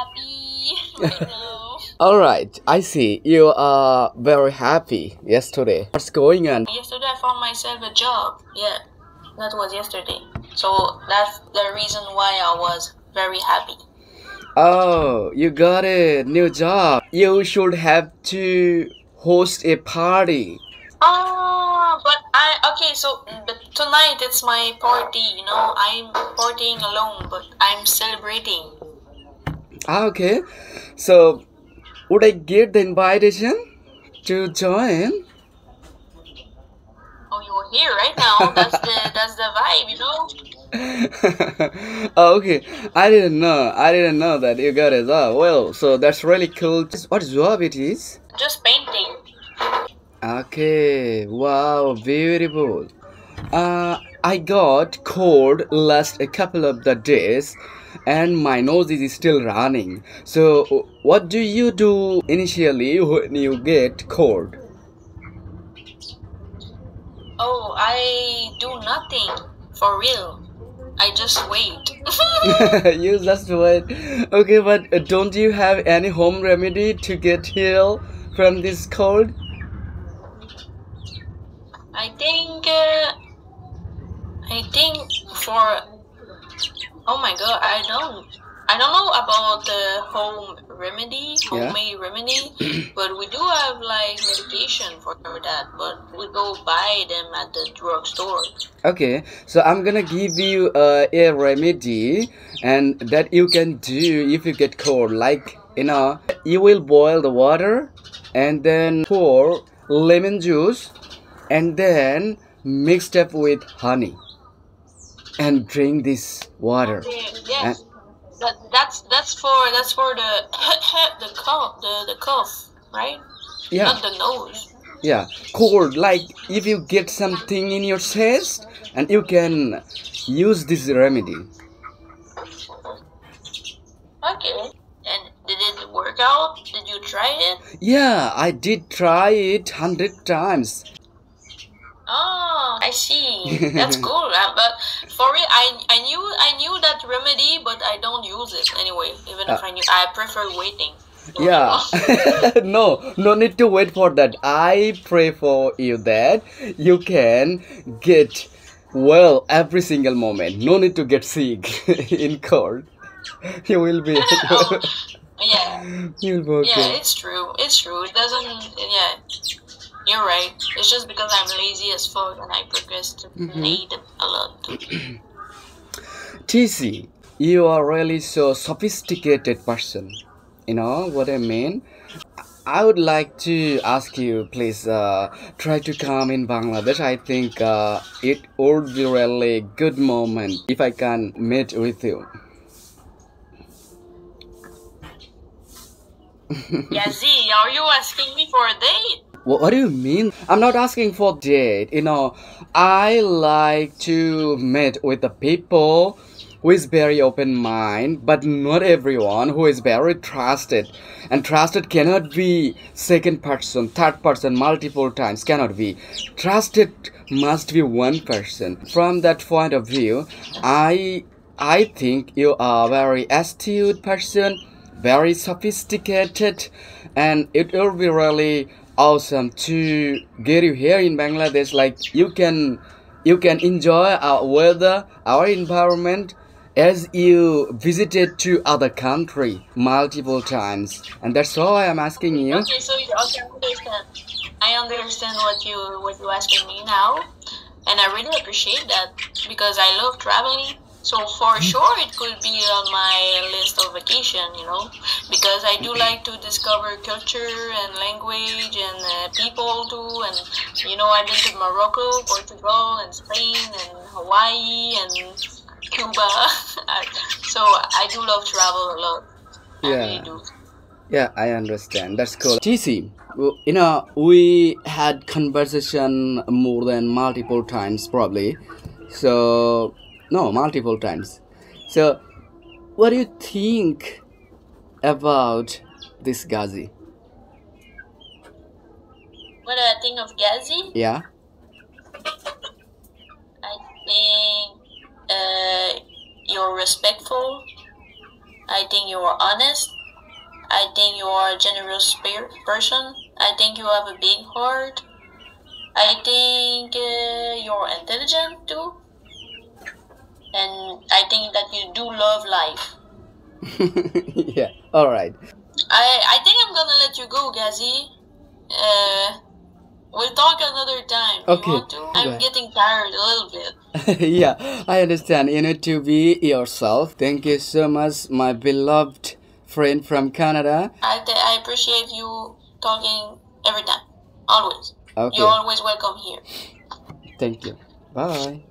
happy right now. All right, I see. You are very happy yesterday. What's going on? Yesterday I found myself a job. Yeah, that was yesterday. So that's the reason why I was very happy. Oh, you got a new job. You should have to host a party. But but tonight it's my party, I'm partying alone, but I'm celebrating. Okay, so would I get the invitation to join? Oh, you're here right now. That's the vibe. Okay, I didn't know. I didn't know that you got a job. Well, so that's really cool. What job it is? Just painting. Okay, wow, beautiful. I got cold last a couple of the days, and my nose is still running. So, what do you do initially when you get cold? Oh, I do nothing for real. I just wait. You just wait. Okay, but don't you have any home remedy to get healed from this cold? I think for oh my god, I don't know about the homemade remedy, but we do have like medication for that, but we go buy them at the drugstore. Okay, so I'm gonna give you a remedy, and that you can do if you get cold. Like, you will boil the water and then pour lemon juice and then mixed up with honey and drink this water. Okay, And yes. That's for the the cough, right? yeah, Not the nose. yeah, cold. Like if you get something in your chest, and you can use this remedy. Okay. And did it work out? Did you try it? Yeah, I did try it 100 times. Oh, I see. That's cool. But for it, I knew that remedy, but I don't use it anyway. Even if I prefer waiting. So, Yeah, no need to wait for that. I pray for you that you can get well every single moment. No need to get sick in cold. You will be. oh, yeah, You will be yeah. okay. It's true. It's true. It doesn't. Yeah, you're right. It's just because I'm lazy as fuck and I procrastinate a lot. TC, you are really so sophisticated person. You know what I mean? I would like to ask you, please try to come in Bangladesh. I think it would be really good moment if I can meet with you. Gazi, are you asking me for a date? What do you mean? I'm not asking for date. I like to meet with the people who is very open mind, but not everyone who is very trusted. And trusted cannot be second person, third person, multiple times. Cannot be. Trusted must be one person. From that point of view, I think you are a very astute person, very sophisticated, and it will be really awesome to get you here in Bangladesh. Like you can enjoy our weather, our environment, as you visited to other country multiple times, and that's why I'm asking you. Okay, okay, I understand. I understand what you asking me now, and I really appreciate that because I love traveling. So for sure, it could be on my list of vacation, because I do like to discover culture and language and people too. And I've been to Morocco, Portugal, and Spain, and Hawaii, and Cuba. So I do love travel a lot. I really Yeah, do. yeah, I understand. That's cool. TC, we had conversation more than multiple times, probably. So, no, multiple times. So, what do you think about this Gazi? What do I think of Gazi? Yeah. I think you're respectful. I think you are honest. I think you are a generous person. I think you have a big heart. I think you're intelligent too. And I think that you do love life. Yeah, all right. I think I'm gonna let you go, Gazi. Uh, we'll talk another time. You Okay, want to? go I'm ahead. getting tired a little bit. Yeah, I understand. You need to be yourself. Thank you so much, my beloved friend from Canada. I appreciate you talking every time. Always. You're Okay, always welcome here. thank you. Bye.